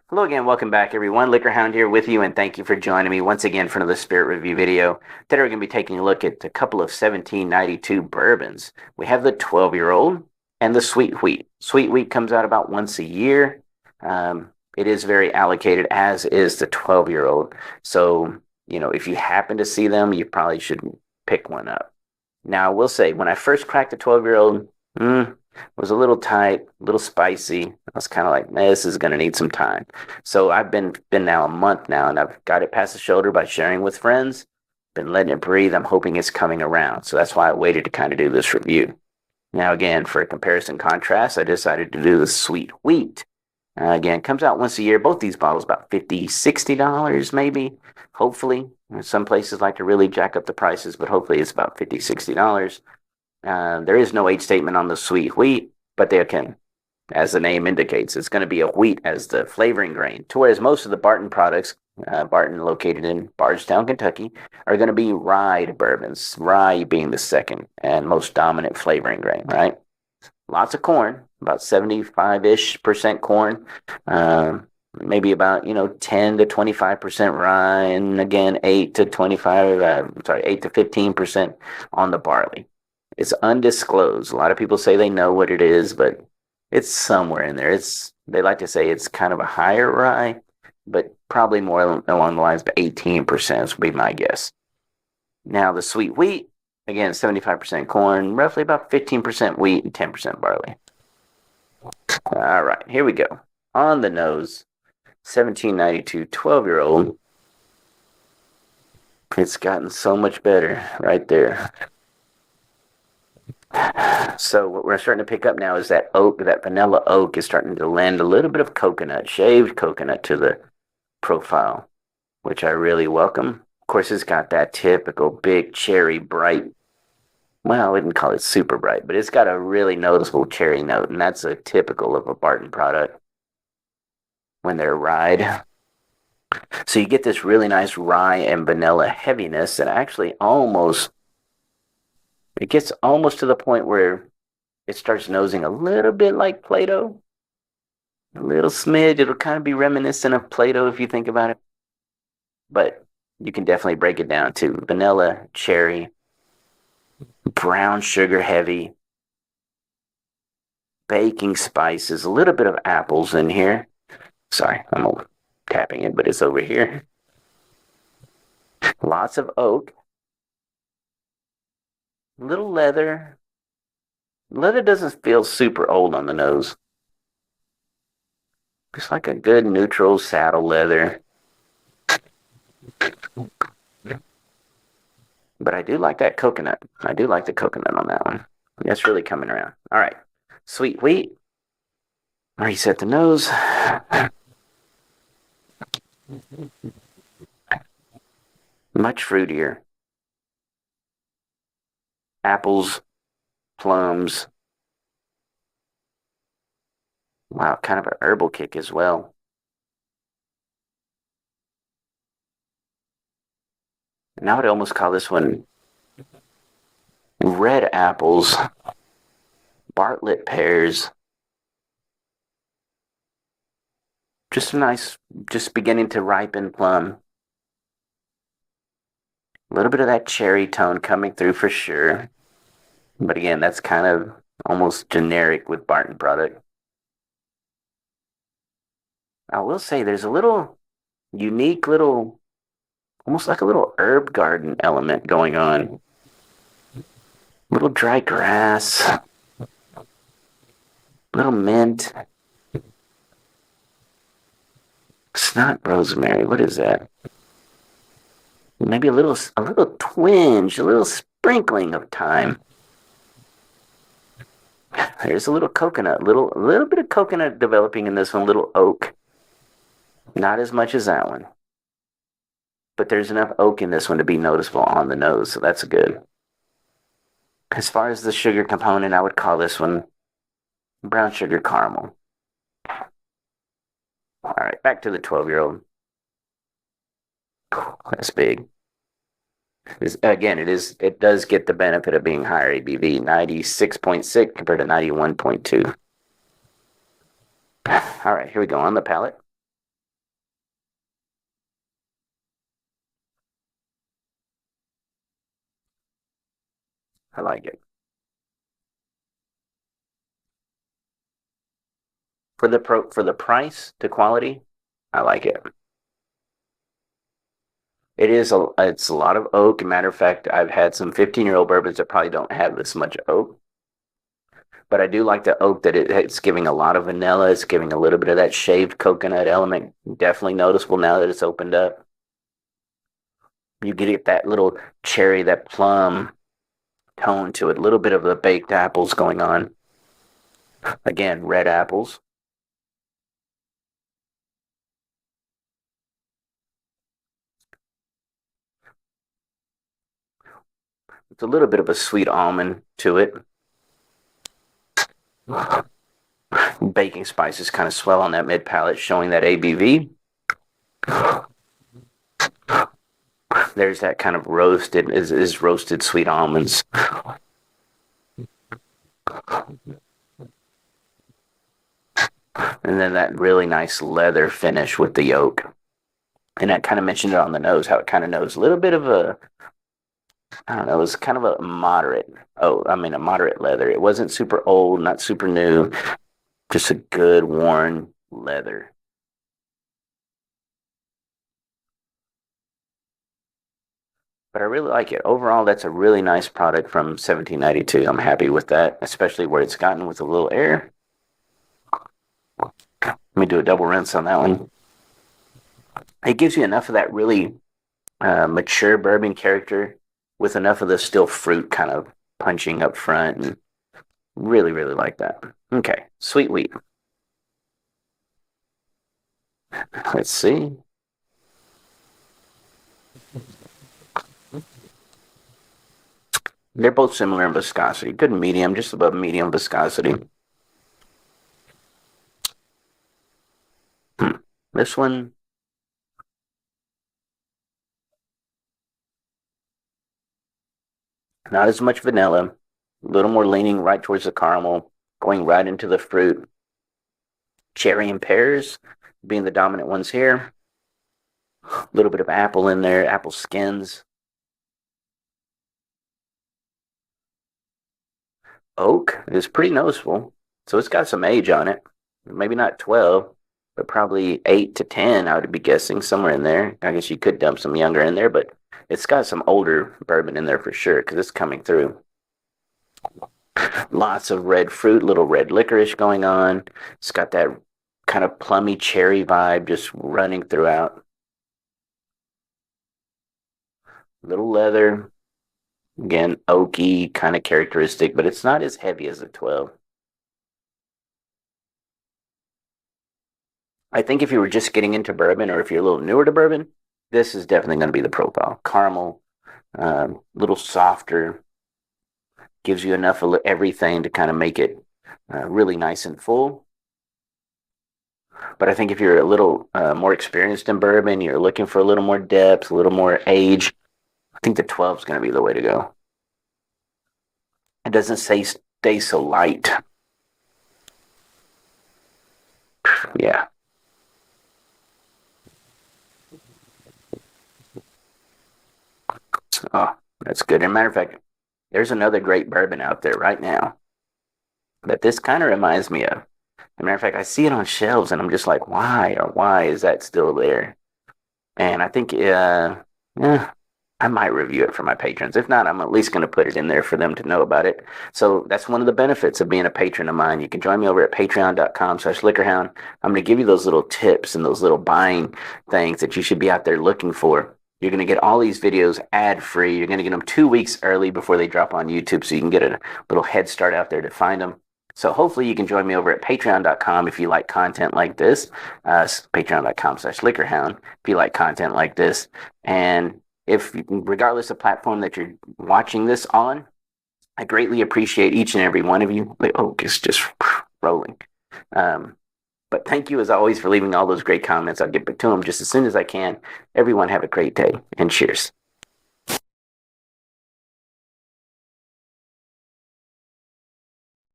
Hello again, welcome back everyone. LiquorHound here with you, and thank you for joining me once again for another spirit review video. Today we're going to be taking a look at a couple of 1792 bourbons. We have the 12-year-old and the sweet wheat. Sweet wheat comes out about once a year. It is very allocated, as is the 12-year-old. So, if you happen to see them, you probably should pick one up. Now, I will say, when I first cracked the 12-year-old, was a little tight, a little spicy. I was kind of like, this is going to need some time. So I've been now a month now, and I've got it past the shoulder by sharing with friends. Been letting it breathe. I'm hoping it's coming around. So that's why I waited to kind of do this review. Now, again, for a comparison contrast, I decided to do the sweet wheat. Again, comes out once a year. Both these bottles about $50, $60 maybe, hopefully. Some places like to really jack up the prices, but hopefully it's about $50, $60. There is no age statement on the sweet wheat, but they can, as the name indicates, it's going to be a wheat as the flavoring grain. To whereas most of the Barton products, Barton located in Bardstown, Kentucky, are going to be rye bourbons, rye being the second and most dominant flavoring grain, right? Lots of corn, about 75-ish% corn, maybe about 10 to 25% rye, and again 8 to 15% on the barley. It's undisclosed. A lot of people say they know what it is, but it's somewhere in there. They like to say it's kind of a higher rye, but probably more along the lines of 18% would be my guess. Now the sweet wheat, again, 75% corn, roughly about 15% wheat and 10% barley. All right, here we go. On the nose, 1792 12-year-old. It's gotten so much better right there. So what we're starting to pick up now is that oak, that vanilla oak is starting to lend a little bit of coconut, shaved coconut to the profile, which I really welcome. Of course, it's got that typical big cherry bright, well, I wouldn't call it super bright, but it's got a really noticeable cherry note, and that's a typical of a Barton product when they're rye. So you get this really nice rye and vanilla heaviness that actually it gets almost to the point where it starts nosing a little bit like Play-Doh. A little smidge. It'll kind of be reminiscent of Play-Doh if you think about it. But you can definitely break it down to vanilla, cherry, brown sugar heavy, baking spices, a little bit of apples in here. Sorry, I'm tapping it, but it's over here. Lots of oak. Little leather. Leather doesn't feel super old on the nose. Just like a good neutral saddle leather. But I do like that coconut. I do like the coconut on that one. That's really coming around. All right. Sweet wheat. Reset the nose. Much fruitier. Apples, plums. Wow, kind of an herbal kick as well. And I would almost call this one red apples, Bartlett pears. Just a nice, just beginning to ripen plum. A little bit of that cherry tone coming through for sure. But again, that's kind of almost generic with Barton product. I will say there's a little unique almost like a little herb garden element going on. Little dry grass, little mint. It's not rosemary. What is that? Maybe a little twinge, a little sprinkling of thyme. There's a little coconut, a little bit of coconut developing in this one, little oak. Not as much as that one. But there's enough oak in this one to be noticeable on the nose, so that's good. As far as the sugar component, I would call this one brown sugar caramel. All right, back to the 12-year-old. That's big. Again, it does get the benefit of being higher ABV, 96.6 compared to 91.2. All right, here we go on the palate. I like it. For the price to quality, I like it. It's a lot of oak. Matter of fact, I've had some 15-year-old bourbons that probably don't have this much oak, but I do like the oak that it's giving a lot of vanilla. It's giving a little bit of that shaved coconut element. Definitely noticeable now that it's opened up. You get that little cherry, that plum tone to it. A little bit of the baked apples going on. Again, red apples. It's a little bit of a sweet almond to it. Baking spices kind of swell on that mid palate, showing that ABV. There's that kind of roasted, is roasted sweet almonds. And then that really nice leather finish with the yolk. And I kind of mentioned it on the nose, how it kind of knows a little bit of a, I don't know, it was kind of a moderate, a moderate leather. It wasn't super old, not super new, just a good worn leather. But I really like it. Overall, that's a really nice product from 1792. I'm happy with that, especially where it's gotten with a little air. Let me do a double rinse on that one. It gives you enough of that really mature bourbon character with enough of the still fruit kind of punching up front, and really, really like that. Okay, sweet wheat. Let's see. They're both similar in viscosity. Good medium, just above medium viscosity. This one, not as much vanilla, a little more leaning right towards the caramel, going right into the fruit. Cherry and pears being the dominant ones here. A little bit of apple in there, apple skins. Oak is pretty noticeable. So it's got some age on it. Maybe not 12, but probably 8 to 10, I would be guessing, somewhere in there. I guess you could dump some younger in there, but it's got some older bourbon in there for sure because it's coming through. Lots of red fruit, little red licorice going on. It's got that kind of plummy cherry vibe just running throughout. Little leather, again, oaky kind of characteristic, but it's not as heavy as a 12. I think if you were just getting into bourbon or if you're a little newer to bourbon, this is definitely going to be the profile. Caramel, little softer, gives you enough of everything to kind of make it really nice and full. But I think if you're a little more experienced in bourbon, you're looking for a little more depth, a little more age, I think the 12 is going to be the way to go. It doesn't stay so light. Yeah. Oh, that's good. As a matter of fact, there's another great bourbon out there right now that this kind of reminds me of. As a matter of fact, I see it on shelves and I'm just like, why is that still there? And I think, I might review it for my patrons. If not, I'm at least going to put it in there for them to know about it. So that's one of the benefits of being a patron of mine. You can join me over at patreon.com/LiquorHound. I'm going to give you those little tips and those little buying things that you should be out there looking for. You're going to get all these videos ad-free. You're going to get them 2 weeks early before they drop on YouTube so you can get a little head start out there to find them. So hopefully you can join me over at patreon.com if you like content like this, patreon.com/LiquorHound if you like content like this. And regardless of platform that you're watching this on, I greatly appreciate each and every one of you. It's just rolling. But thank you as always for leaving all those great comments. I'll get back to them just as soon as I can. Everyone have a great day and cheers.